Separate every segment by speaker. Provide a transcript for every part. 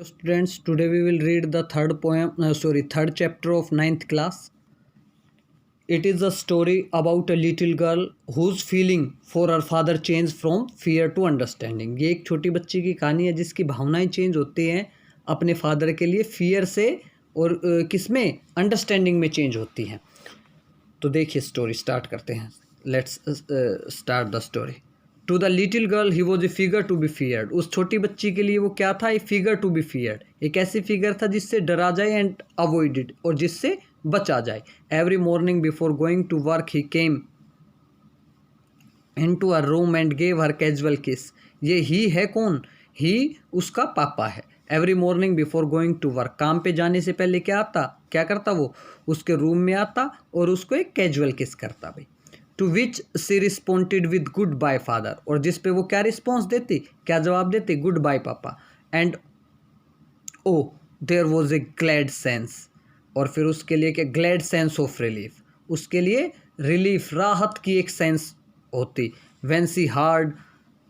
Speaker 1: Students, today we will read the third chapter of ninth class. It is a story about a little girl whose feeling for her father changed from fear to understanding. ये एक छोटी बच्ची की कहानी है जिसकी भावनाएं change होती हैं अपने फादर के लिए फियर से और किसमें अंडरस्टैंडिंग में चेंज होती हैं. तो देखिए स्टोरी स्टार्ट करते हैं. Let's start the story. To the little girl he was a figure to be feared. उस छोटी बच्ची के लिए वो क्या था? A figure to be feared. एक ऐसी फिगर था जिससे डरा जाए एंड अवॉइडेड और जिससे बचा जाए. Every morning before going to work he came into a room and gave her casual kiss. ये ही है कौन? ही उसका पापा है. Every morning before going to work, काम पे जाने से पहले क्या करता वो? उसके रूम में आता और उसको एक कैजुअल किस करता भाई. To which she responded with good bye father. और जिस पे वो क्या रिस्पॉन्स देती, क्या जवाब देती? गुड बाय पापा. And o there was a glad sense. और फिर उसके लिए क्या? Glad sense of relief. उसके लिए रिलीफ, राहत की एक सेंस होती. When she heard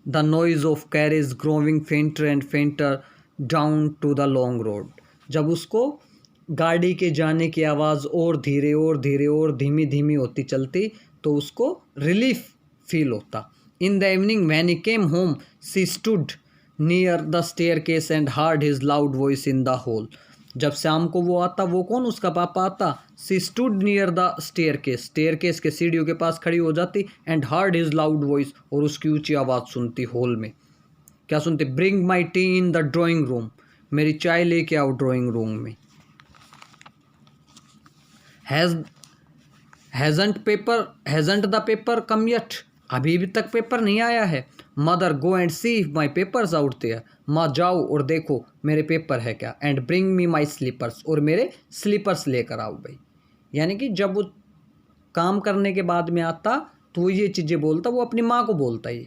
Speaker 1: the noise of carriage growing fainter and fainter down to the long road. जब उसको गाड़ी के जाने की आवाज़ और धीरे और धीरे और धीमी धीमी होती चलती तो उसको रिलीफ फील होता. इन the evening when he came home C stood near the staircase and heard his loud voice in the hall. जब शाम को वो आता, वो कौन? उसका पापा आता. She stood near the staircase के सीढ़ियों के पास खड़ी हो जाती and heard his loud voice, और उसकी ऊंची आवाज़ सुनती हॉल में. क्या सुनती? Bring my tea in the drawing room. मेरी चाय लेके आओ ड्राइंग रूम में. Hasn't the paper come yet. अभी भी तक पेपर नहीं आया है. Mother go and see if my papers out there. माँ जाओ और देखो मेरे पेपर है क्या. And bring me my slippers. और मेरे स्लीपर्स लेकर आओ भाई. यानी कि जब वो काम करने के बाद में आता तो वो ये चीज़ें बोलता, वो अपनी माँ को बोलता ही.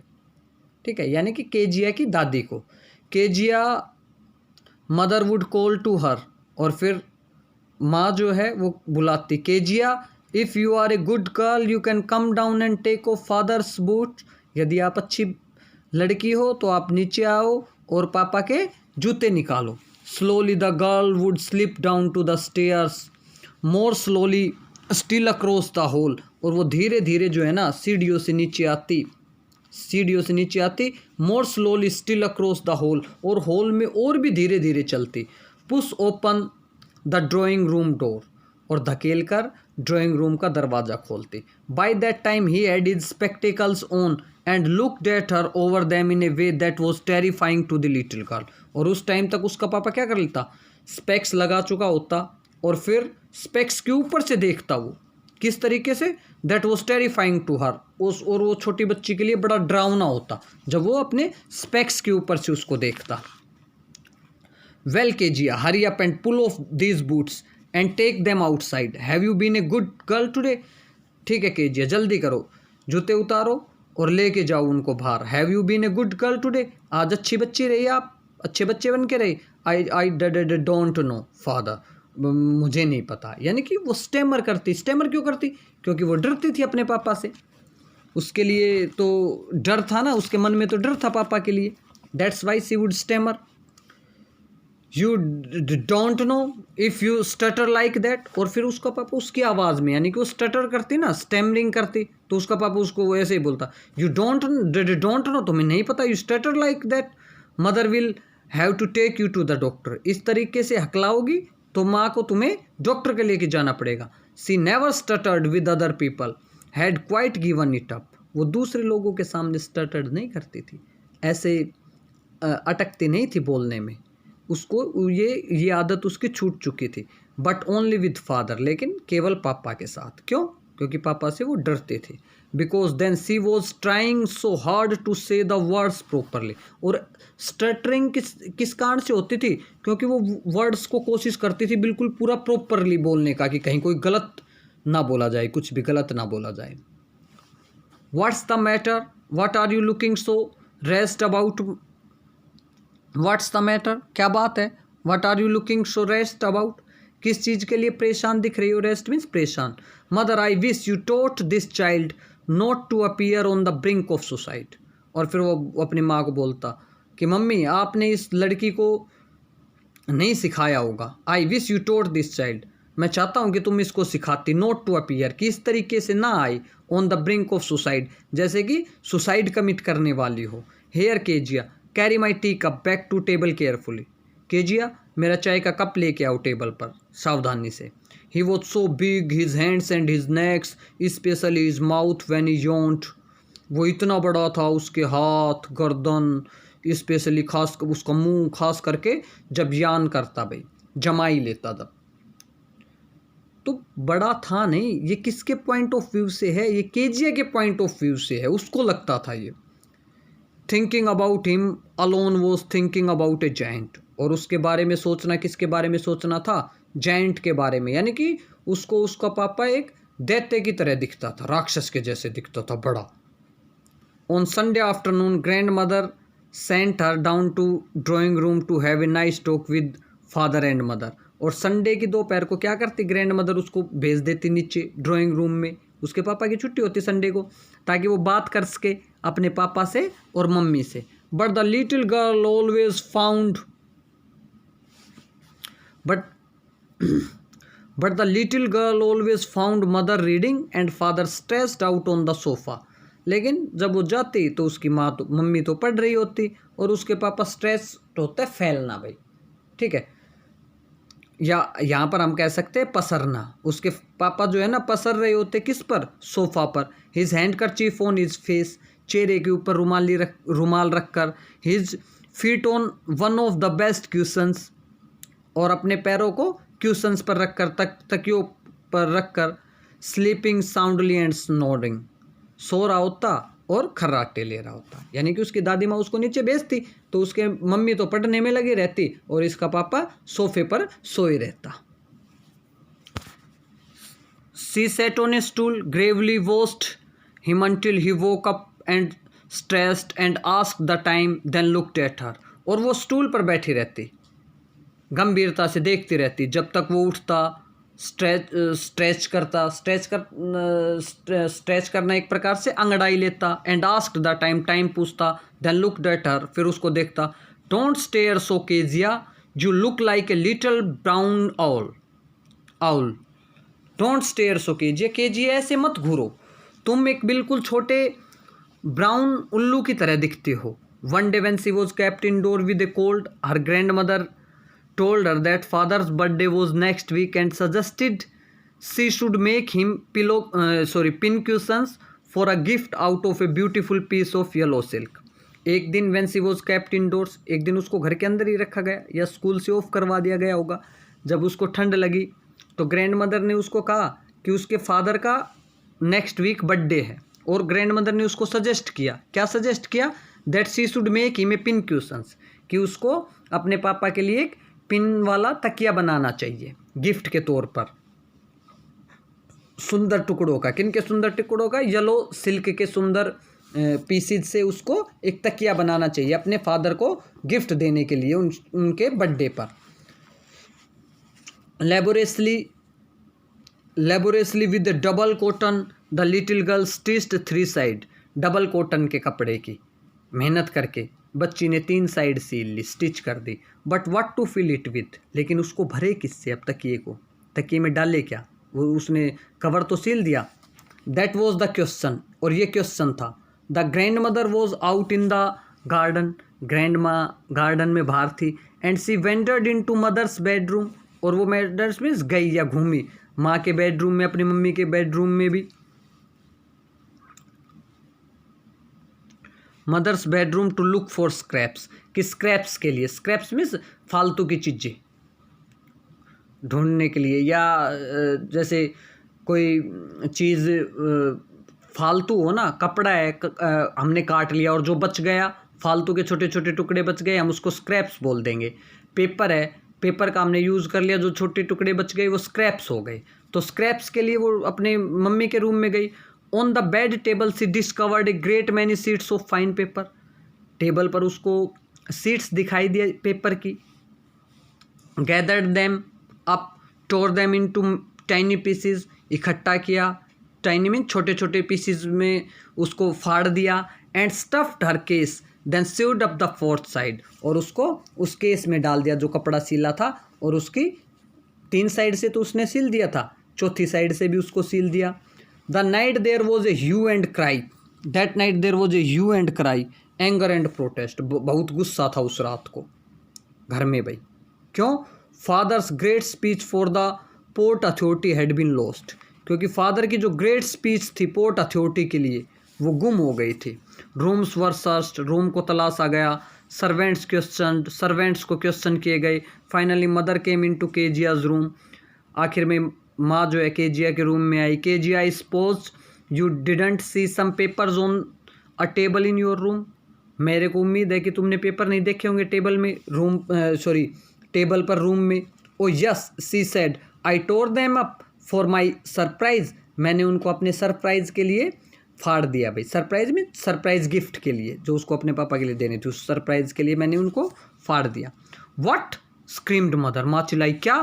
Speaker 1: ठीक है, यानी कि केजिया की दादी को. Kezia mother would call to her. और फिर माँ जो है वो बुलाती, Kezia if you are a good girl you can come down and take off father's boot. यदि आप अच्छी लड़की हो तो आप नीचे आओ और पापा के जूते निकालो. Slowly the girl would slip down to the stairs more slowly still across the hall. और वो धीरे धीरे जो है ना सीढ़ियों से नीचे आती more slowly still across the hall. और हॉल में और भी धीरे धीरे चलती. Push open the drawing room door. और धकेल कर ड्राइंग रूम का दरवाज़ा खोलती. By that time he had his spectacles on and looked at her over them in a way that was terrifying to the little girl. और उस time तक उसका पापा क्या कर लेता? स्पेक्स लगा चुका होता और फिर स्पेक्स के ऊपर से देखता वो. किस तरीके से? That was terrifying to her. और वो छोटी बच्ची के लिए बड़ा डरावना होता जब वो अपने स्पेक्स के ऊपर से उसको देखता. Well Kezia hurry up and pull off these boots and take them outside. Have you been a good girl today. ठीक है केजिया, जल्दी करो, जूते उतारो और लेके जाओ उनको बाहर. Have you been a good girl today. आज अच्छी बच्ची रही आप, अच्छे बच्चे बन के रही. I don't know father. मुझे नहीं पता. यानी कि वो स्टेमर क्यों करती? क्योंकि वो डरती थी अपने पापा से. उसके लिए तो डर था ना, उसके मन में तो डर था पापा के लिए. That's why she would stammer. You don't know if you stutter like that. और फिर उसका पापा उसकी आवाज़ में, यानी कि वो स्टटर करती ना, स्टेमरिंग करती, तो उसका पापा उसको ऐसे ही बोलता, यू डोंट नो, तुम्हें नहीं पता, you stutter like that, mother will have to take you to the doctor. इस तरीके से हकलाओगी तो माँ को तुम्हें डॉक्टर के लेके जाना पड़ेगा. She never stuttered with other people had quite given it up. वो दूसरे लोगों के सामने स्टटर्ड नहीं करती थी, ऐसे अटकती नहीं थी बोलने में. उसको ये आदत उसकी छूट चुकी थी. But only with father. लेकिन केवल पापा के साथ. क्यों? क्योंकि पापा से वो डरते थे. Because then she was trying so hard to say the words properly. और स्टटरिंग किस कारण से होती थी? क्योंकि वो वर्ड्स को कोशिश करती थी बिल्कुल पूरा प्रॉपरली बोलने का, कि कहीं कोई गलत ना बोला जाए, कुछ भी गलत ना बोला जाए. What's the matter, what are you looking so rest about. What's the matter, क्या बात है? What are you looking so rest about. किस चीज़ के लिए परेशान दिख रही हो? रेस्ट मीन्स परेशान. Mother I wish you taught this child not to appear on the brink of suicide. और फिर वो अपनी माँ को बोलता कि मम्मी आपने इस लड़की को नहीं सिखाया होगा। I wish you taught this child, मैं चाहता हूँ कि तुम इसको सिखाती, नॉट टू अपीयर, कि इस तरीके से ना आए, on the brink of suicide, जैसे कि सुसाइड कमिट करने वाली हो। Here Kezia, carry my tea cup back to table carefully, Kezia मेरा चाय का कप लेके आओ टेबल पर सावधानी से। He was so big, his hands and his next, specially his mouth when he yawned, वो इतना बड़ा था, उसके हाथ, गर्दन, स्पेशली खास उसका मुंह, खास करके जब यान करता भाई, जमाई लेता तब। तो बड़ा था नहीं, ये किसके पॉइंट ऑफ व्यू से है, ये केजिया के पॉइंट ऑफ व्यू से है, उसको लगता था ये। Thinking about him alone was thinking about A giant, और उसके बारे में सोचना, किसके बारे में सोचना था, जाइंट के बारे में, यानी कि उसको उसका पापा एक दैत्य की तरह दिखता था, राक्षस के जैसे दिखता था, बड़ा। On Sunday afternoon grandmother sent her down to drawing room to have a nice talk with father and mother, और संडे की दोपहर को क्या करती ग्रैंड मदर, उसको भेज देती नीचे ड्राइंग रूम में, उसके पापा की छुट्टी होती संडे को, ताकि वो बात कर सके अपने पापा से और मम्मी से। But the little girl always found but the little girl always found mother reading and father stressed out on the sofa, लेकिन जब वो जाती तो उसकी माँ तो मम्मी तो पढ़ रही होती और उसके पापा स्ट्रेस होता है फैलना भाई, ठीक है, या यहाँ पर हम कह सकते हैं पसरना, उसके पापा जो है ना पसर रहे होते किस पर, सोफा पर। His handkerchief on his face, चेहरे के ऊपर रुमाल रखकर। His feet on one of the best cushions, और अपने पैरों को क्यूशंस पर रखकर, तकियों पर रखकर। स्लीपिंग साउंडली एंड स्नोरिंग, सो रहा होता और खर्राटे ले रहा होता, यानी कि उसकी दादी माँ उसको नीचे भेजती तो उसके मम्मी तो पढ़ने में लगी रहती और इसका पापा सोफे पर सोए रहता। She sat on a stool, gravely watched him until he woke up and stressed and asked the time, then looked at her, और वो स्टूल पर बैठी रहती, गंभीरता से देखती रहती जब तक वो उठता, स्ट्रेच करना एक प्रकार से अंगड़ाई लेता, and asked the time, time पूछता, देन लुक्ड एट हर, फिर उसको देखता। Don't stare so Kezia, you look like a little brown owl. Don't stare so Kezia, Kezia ऐसे मत घूरो, तुम एक बिल्कुल छोटे ब्राउन उल्लू की तरह दिखते हो। One day when she was kept indoor with A cold, her grand mother told her that father's birthday was next week and suggested she should make him pincushions for a gift out of a beautiful piece of yellow silk. एक दिन when she was kept indoors, एक दिन उसको घर के अंदर ही रखा गया या स्कूल से ऑफ करवा दिया गया होगा। जब उसको ठंड लगी तो ग्रैंड मदर ने उसको कहा कि उसके फादर का नेक्स्ट वीक बर्थडे है, और ग्रैंड मदर ने उसको सजेस्ट किया, क्या सजेस्ट किया, that she should make him a pincushions, कि उसको अपने पापा के लिए एक पिन वाला तकिया बनाना चाहिए गिफ्ट के तौर पर, सुंदर टुकड़ों का। किन के सुंदर टुकड़ों का, येलो सिल्क के सुंदर पीसीज से उसको एक तकिया बनाना चाहिए अपने फादर को गिफ्ट देने के लिए उनके बर्थडे पर। Laboriously with double cotton the little girl stitched 3 side, double cotton के कपड़े की मेहनत करके बच्ची ने 3 साइड सील ली, स्टिच कर दी। But what to fill it with, लेकिन उसको भरे किससे, अब तकिए को, तकिए में डाले क्या, वो उसने कवर तो सील दिया। दैट वॉज द क्वेश्चन, और ये क्वेश्चन था। The grandmother was out in the garden, grand माँ गार्डन में बाहर थी। And she wandered into mother's bedroom, और वो मदर्स मीन्स गई या घूमी माँ के बेडरूम में, अपनी मम्मी के बेडरूम में भी। Mother's bedroom to look for scraps, कि स्क्रैप्स के लिए, स्क्रैप्स मीन्स फालतू की चीज़ें ढूंढने के लिए, या जैसे कोई चीज़ फालतू हो ना, कपड़ा है हमने काट लिया और जो बच गया, फालतू के छोटे छोटे टुकड़े बच गए, हम उसको स्क्रैप्स बोल देंगे। पेपर है, पेपर का हमने यूज़ कर लिया, जो छोटे टुकड़े बच गए वो स्क्रैप्स हो गए। तो स्क्रैप्स के लिए वो अपने मम्मी के रूम में गई। On the bed table she discovered a great many sheets of fine paper, table पर उसको शीट्स दिखाई दिए पेपर की। Gathered them up, tore them into tiny pieces, इकट्ठा किया, टाइनी मीन छोटे छोटे पीसेस में उसको फाड़ दिया। And stuffed her case then sewed up the fourth side, और उसको उस केस में डाल दिया जो कपड़ा सिला था, और उसकी 3 साइड से तो उसने सिल दिया था, चौथी साइड से भी उसको सिल दिया। The night there was a hue and cry, that night there was a hue and cry, anger and protest, बहुत गुस्सा था उस रात को घर में भाई। क्यों? Father's great speech for the port authority had been lost, क्योंकि फादर की जो ग्रेट स्पीच थी पोर्ट अथॉरिटी के लिए वो गुम हो गई थी। रूम्स वर सर्च्ड, रूम को तलाशा गया। सर्वेंट्स को क्वेश्चन किए गए। Finally mother came into Kezia's room, आखिर में माँ जो है केजिया के रूम में आई। Kezia I suppose you didn't see some papers on a table in your room, मेरे को उम्मीद है कि तुमने पेपर नहीं देखे होंगे टेबल में, टेबल पर रूम में। O yes she said, I tore them up for my surprise, मैंने उनको अपने सरप्राइज के लिए फाड़ दिया भाई। सरप्राइज में सरप्राइज गिफ्ट के लिए जो उसको अपने पापा के लिए देनी थी, उस सरप्राइज के लिए मैंने उनको फाड़ दिया। व्हाट स्क्रीम्ड मदर, माँ चिल्लाई, क्या?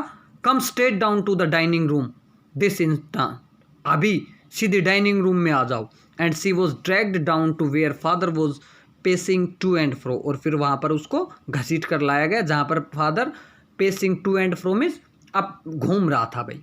Speaker 1: Come straight down to the dining room this instant, अभी सीधे डाइनिंग रूम में आ जाओ। And she was dragged down to where father was pacing to and fro, और फिर वहाँ पर उसको घसीट कर लाया गया जहाँ पर father pacing to and fro means अब घूम रहा था भाई।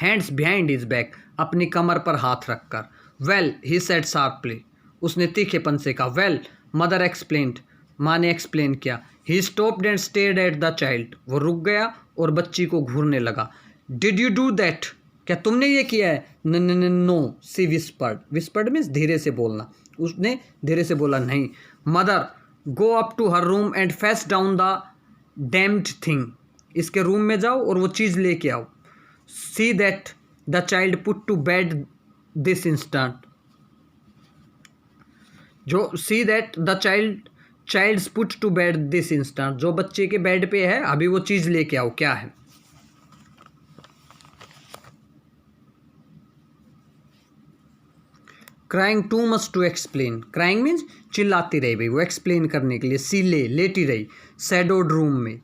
Speaker 1: हैंड्स बिहाइंड हिज बैक, अपनी कमर पर हाथ रखकर। वेल ही सेड शार्पली, उसने तीखेपन से कहा। वेल मदर एक्सप्लेन्ड, माँ ने एक्सप्लेन किया। He stopped and stared at the child, वो रुक गया और बच्ची को घूरने लगा। डिड यू डू दैट, क्या तुमने ये किया है? No she whispered, whispered means धीरे से बोलना, उसने धीरे से बोला नहीं। Mother go up to her room and fetch down the damned thing, इसके रूम में जाओ और वो चीज़ लेके आओ। See that the child put to bed this instant, जो see that the child's put to bed this instant, जो बच्चे के बेड पे है अभी वो चीज़ लेके आओ, क्या है? Crying too much to explain, crying means चिल्लाती रही भाई वो एक्सप्लेन करने के लिए। सी लेटी रही सैडोड रूम में,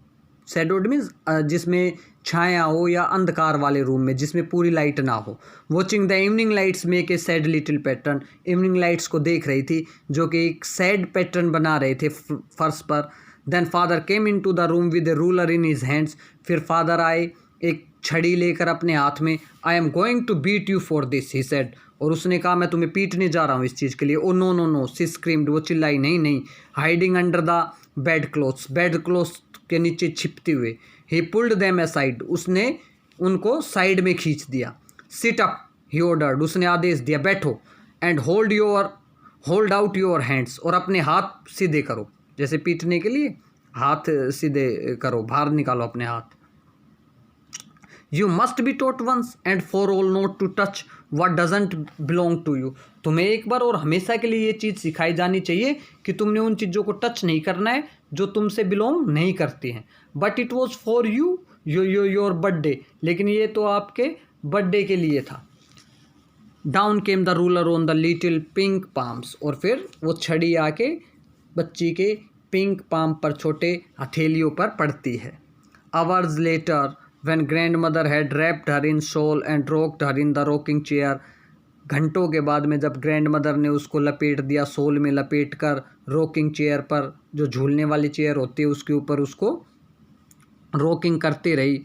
Speaker 1: सैडोड मीन्स जिसमें छाया हो या अंधकार वाले रूम में जिसमें पूरी लाइट ना हो। Watching the evening lights make a sad little pattern, evening lights को देख रही थी जो कि एक सैड पैटर्न बना रहे थे फर्श पर। Then father came into the room with a ruler in his hands, फिर फादर आए एक छड़ी लेकर अपने हाथ में। I am going to beat you for this he said, और उसने कहा मैं तुम्हें पीटने जा रहा हूँ इस चीज़ के लिए। ओ नो नो नो सी स्क्रीम्ड, वो चिल्लाई नहीं नहीं। Hiding under the bed clothes, bed clothes के नीचे छिपते हुए। ही पुल्ड देम असाइड, उसने उनको साइड में खींच दिया। सिट अप ही ऑर्डर्ड, उसने आदेश दिया बैठो। And hold out your hands, और अपने हाथ सीधे करो, जैसे पीटने के लिए हाथ सीधे करो, बाहर निकालो अपने हाथ। You must be taught once and for all not to touch what doesn't belong to you, तुम्हें एक बार और हमेशा के लिए ये चीज़ सिखाई जानी चाहिए कि तुमने उन चीज़ों को टच नहीं करना है जो तुमसे बिलोंग नहीं करती हैं। But it was for you your birthday, लेकिन ये तो आपके बर्थडे के लिए था। Down came the ruler on the little pink palms, और फिर वो छड़ी आके बच्ची के पिंक पाम पर, छोटे हथेलियों पर पड़ती है। Hours later when grandmother had wrapped her in shawl and rocked her in the rocking chair, घंटों के बाद में जब ग्रैंड मदर ने उसको लपेट दिया, सोल में लपेट कर रॉकिंग चेयर पर, जो झूलने वाली चेयर होती है उसके ऊपर उसको रॉकिंग करती रही।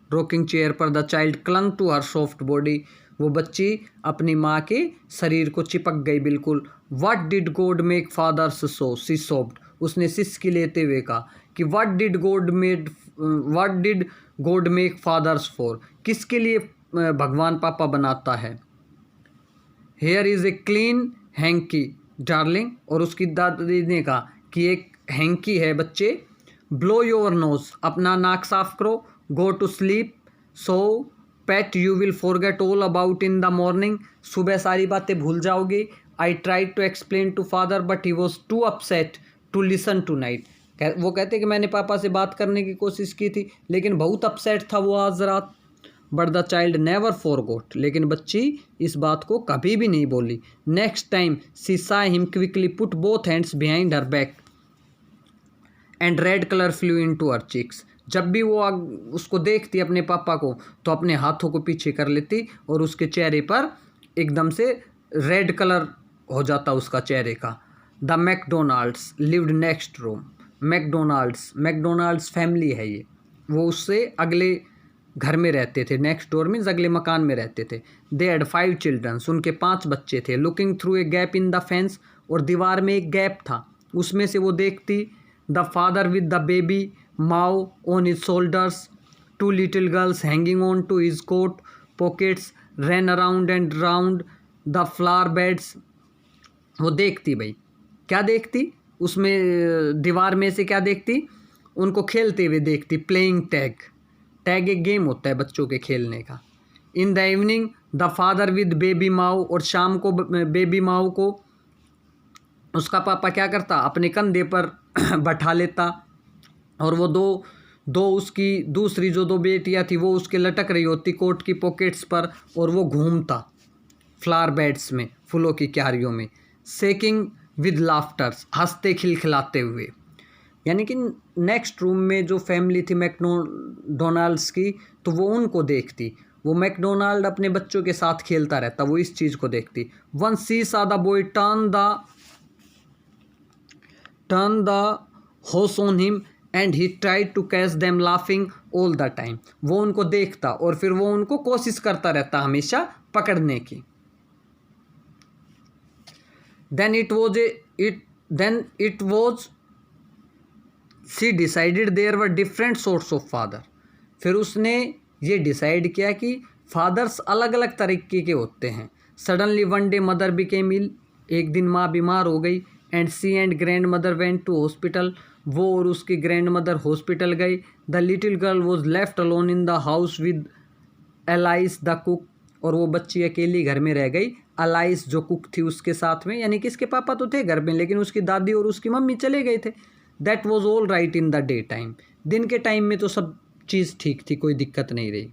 Speaker 1: रॉकिंग चेयर पर the child clung to her soft body, वो बच्ची अपनी माँ के शरीर को चिपक गई बिल्कुल। What did God make fathers so, she soft, उसने सिसकी लेते हुए कहा कि what did God make fathers for, किसके लिए भगवान पापा बनाता है। Here is a clean hanky darling, और उसकी दादी ने कहा कि एक हैंकी है बच्चे। ब्लो योर नोज, अपना नाक साफ करो। Go to sleep, so pet you will forget all about in the morning, सुबह सारी बातें भूल जाओगे। I tried to explain to father but he was too upset to listen tonight, वो कहते कि मैंने पापा से बात करने की कोशिश की थी लेकिन बहुत अपसेट था वो आज रात। But the child never forgot, लेकिन बच्ची इस बात को कभी भी नहीं बोली। Next time she saw him quickly put both hands behind her back and red colour flew into her cheeks, जब भी वो उसको देखती अपने पापा को तो अपने हाथों को पीछे कर लेती और उसके चेहरे पर एकदम से रेड कलर हो जाता उसका चेहरे का। The McDonald's lived next room. McDonald's family है ये, वो उससे अगले घर में रहते थे। नेक्स्ट डोर मीन्स अगले मकान में रहते थे। दे हैड 5 चिल्ड्रंस, उनके 5 बच्चे थे। Looking through a gap in the fence, और दीवार में एक गैप था, उसमें से वो देखती। The father with the baby माओ on his shoulders, 2 little girls hanging on to his coat pockets run around and round the flower beds. वो देखती भाई, क्या देखती उसमें, दीवार में से क्या देखती, उनको खेलते हुए देखती। प्लेइंग टैग, टैग एक गेम होता है बच्चों के खेलने का। In the evening the father with baby माओ, और शाम को बेबी माओ को उसका पापा क्या करता, अपने कंधे पर बैठा लेता, और वो दो उसकी दूसरी जो 2 बेटियां थी वो उसके लटक रही होती कोट की पॉकेट्स पर, और वो घूमता फ्लावर बेड्स में, फूलों की क्यारियों में। सेकिंग विद लाफ्टर्स, हंसते खिलखिलाते हुए। यानी कि नेक्स्ट रूम में जो फैमिली थी मैकडोनाल्ड्स की, तो वो उनको देखती। वो मैकडोनाल्ड अपने बच्चों के साथ खेलता रहता, वो इस चीज़ को देखती। One she saw the boy turn the hose on him and he tried to catch them laughing all the time. वो उनको देखता और फिर वो उनको कोशिश करता रहता हमेशा पकड़ने की। then it was she decided there were different sorts of father। फिर उसने ये डिसाइड किया कि फादर्स अलग अलग तरीके के होते हैं। Suddenly one day mother became ill, एक दिन माँ बीमार हो गई। And she and grandmother went to hospital, वो और उसकी ग्रैंड मदर हॉस्पिटल गई। The little girl was left alone in the house with Alice the cook, और वो बच्ची अकेली घर में रह गई अलाइस जो कुक थी उसके साथ में। यानी कि इसके पापा तो थे घर में, लेकिन उसकी दादी और उसकी मम्मी चले गए थे। That was all right in the day time, दिन के टाइम में तो सब चीज़ ठीक थी, कोई दिक्कत नहीं रही।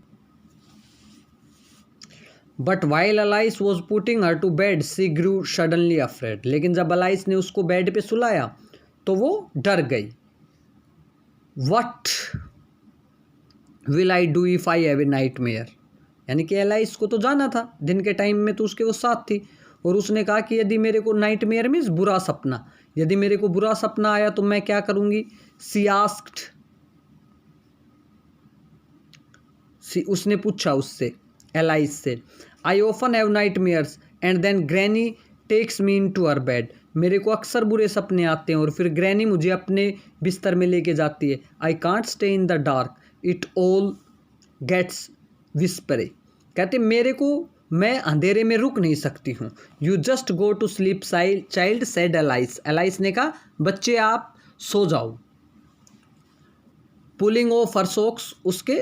Speaker 1: But while Alice was putting her to bed she grew suddenly afraid, लेकिन जब अलाइस ने उसको बेड पे सुलाया तो वो डर गई। What will I do if I have a night mayor, यानी कि एलाइस को तो जाना था, दिन के टाइम में तो उसके वो साथ थी, और उसने कहा कि यदि मेरे को नाइट मेयर मीन्स बुरा सपना, यदि मेरे को बुरा सपना आया तो मैं क्या करूँगी। सी आस्क्ड, उसने पूछा उससे, एलाइस से। I often have nightmares and then granny takes me into her bed, मेरे को अक्सर बुरे सपने आते हैं और फिर ग्रैनी मुझे अपने बिस्तर में लेके जाती है। I can't stay in the dark it all gets whispery, कहते मेरे को, मैं अंधेरे में रुक नहीं सकती हूँ। You just go to sleep child said Alice, Alice ने कहा बच्चे आप सो जाओ। पुलिंग ऑफ हर सॉक्स, उसके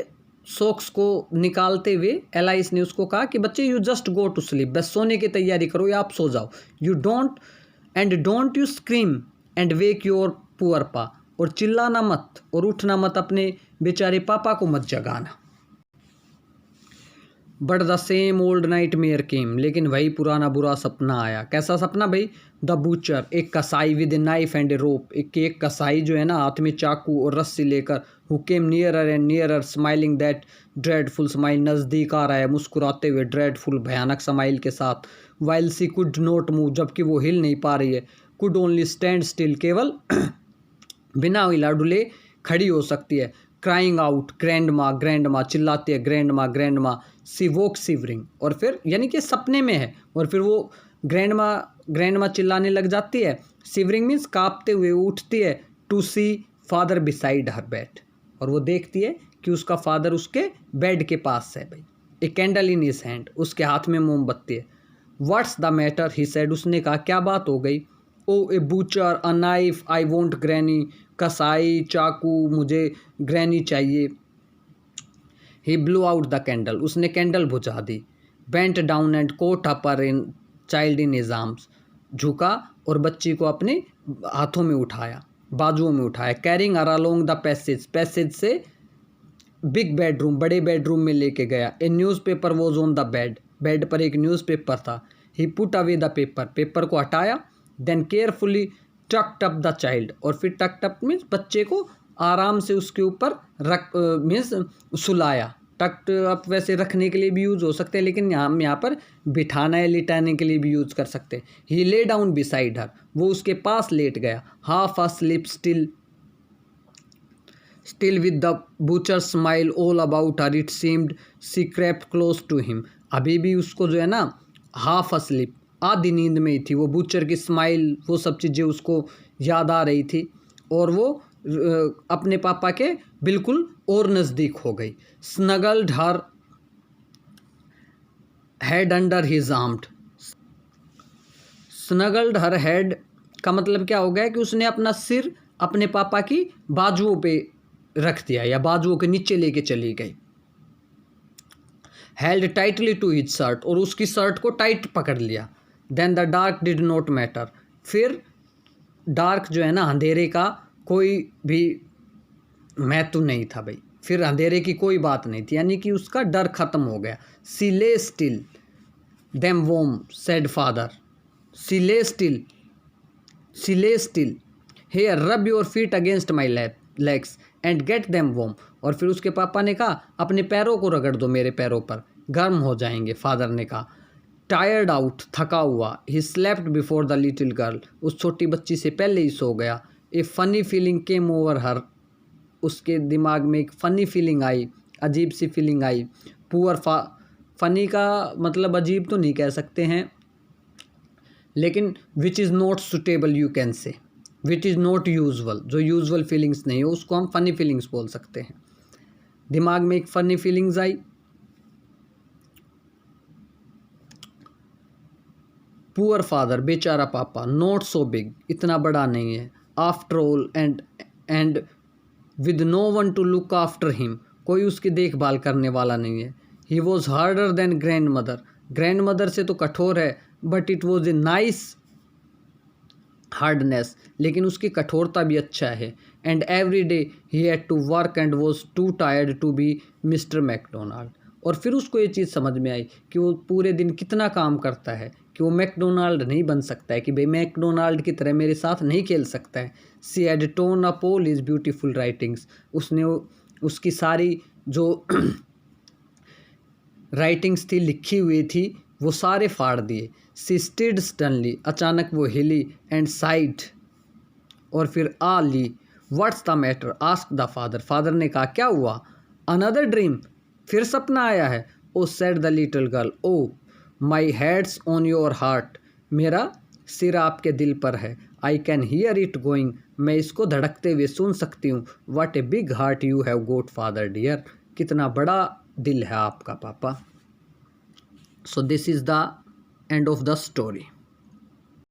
Speaker 1: सॉक्स को निकालते हुए एलाइस ने उसको कहा कि बच्चे you just go to sleep, बस सोने की तैयारी करो या आप सो जाओ। You don't you scream and wake your poor pa, और चिल्लाना मत और उठना मत, अपने बेचारे पापा को मत जगाना। But the same old nightmare came, लेकिन वही पुराना बुरा सपना आया। कैसा सपना भाई। द बूचर, एक कसाई विद ए नाइफ एंड ए रोप, एक कसाई जो है ना हाथ में चाकू और रस्सी लेकर, who came nearer and nearer smiling that dreadful smile, नज़दीक आ रहा है मुस्कुराते हुए ड्रेडफुल भयानक स्माइल के साथ। While she could not move, जबकि वो हिल नहीं पा रही है। कुड ओनली स्टैंड स्टिल, केवल बिना हिला डुले खड़ी हो सकती है। क्राइंग आउट ग्रैंड माँ चिल्लाती है, ग्रैंड माँ सी वोक सिवरिंग, और फिर यानी कि सपने में है, और फिर वो ग्रैंड माँ चिल्लाने लग जाती है। सिवरिंग मीन्स कांपते हुए उठती है। To see father beside her bed, और वो देखती है कि उसका फादर उसके बेड के पास है भाई। A candle in his hand, उसके हाथ में मोमबत्ती है। What's the matter he said, उसने कहा क्या बात हो गई। Oh a butcher a knife I want granny, कसाई चाकू, मुझे ग्रैनी चाहिए। He blew out the candle, उसने कैंडल बुझा दी। Bent down and caught upper in child in his arms, झुका और बच्ची को अपने हाथों में उठाया, बाजुओं में उठाया। Carrying her along the passage से बिग बेडरूम, बड़े बेडरूम में लेके गया। A newspaper was on the bed पर एक न्यूज़पेपर था। He put away the paper को हटाया। Then carefully tucked up the child, और फिर टक्ड अप मीन्स बच्चे को आराम से उसके ऊपर रख मीन्स सुलाया। टक्ड अप वैसे रखने के लिए भी यूज़ हो सकते हैं, लेकिन हम यहाँ पर बिठाना या लिटाने के लिए भी यूज़ कर सकते हैं। ही ले डाउन बिसाइड हर, वो उसके पास लेट गया। Half asleep still with the butcher smile all about her, it seemed she crept close to him. अभी भी उसको जो है ना हाफ अस्लीप, आधी नींद में ही थी, वो बूचर की स्माइल, वो सब चीज़ें उसको याद आ रही थी और वो अपने पापा के बिल्कुल और नज़दीक हो गई। स्नगल्ड हर head under his armed, snuggled हर हेड का मतलब क्या हो गया कि उसने अपना सिर अपने पापा की बाजुओं पे रख दिया या बाजुओं के नीचे लेके चली गई। Held tightly to his shirt, और उसकी शर्ट को टाइट पकड़ लिया। Then the dark did not matter, फिर डार्क जो है ना अंधेरे का कोई भी महत्व नहीं था भाई, फिर अंधेरे की कोई बात नहीं थी, यानी कि उसका डर खत्म हो गया। She lay still them warm said father, she lay still here rub your feet against my legs and get them warm, और फिर उसके पापा ने कहा अपने पैरों को रगड़ दो मेरे पैरों पर, गर्म हो जाएंगे। फादर ने कहा टायर्ड आउट, थका हुआ। He slept before the little girl, उस छोटी बच्ची से पहले ही सो गया। ए फनी फीलिंग केम ओवर हर, उसके दिमाग में एक फ़नी फीलिंग आई, अजीब सी फीलिंग आई। पुअर फ़नी का मतलब अजीब तो नहीं कह सकते हैं, लेकिन which is not suitable you can say, which is not usual, जो यूजुअल फीलिंग्स नहीं हो उसको हम फ़नी फीलिंग्स बोल सकते हैं। दिमाग में एक फ़नी फीलिंग्स आई। पुअर फादर, बेचारा पापा, नॉट सो बिग, इतना बड़ा नहीं है। After all and with no one to look after him, कोई उसकी देखभाल करने वाला नहीं है। He was harder than grandmother से तो कठोर है, but it was a nice hardness, लेकिन उसकी कठोरता भी अच्छा है। And every day he had to work and was too tired to B mister McDonald, और फिर उसको ये चीज़ समझ में आई कि वो पूरे दिन कितना काम करता है, कि वो मैकडोनाल्ड नहीं बन सकता है, कि भाई मैकडोनाल्ड की तरह मेरे साथ नहीं खेल सकता है। She had tone up all his beautiful writings, उसने उसकी सारी जो राइटिंग्स थी, लिखी हुई थी, वो सारे फाड़ दिए। सी स्टिड स्टनली, अचानक वो हिली, एंड साइड, और फिर आ ली। What's the matter ask the father ने कहा क्या हुआ। अनदर ड्रीम, फिर सपना आया है। Oh said the little girl, oh my head's on your heart, मेरा सिर आपके दिल पर है। I can hear it going, मैं इसको धड़कते हुए सुन सकती हूँ। What a big heart you have got father dear, कितना बड़ा दिल है आपका पापा। So this is the end of the story.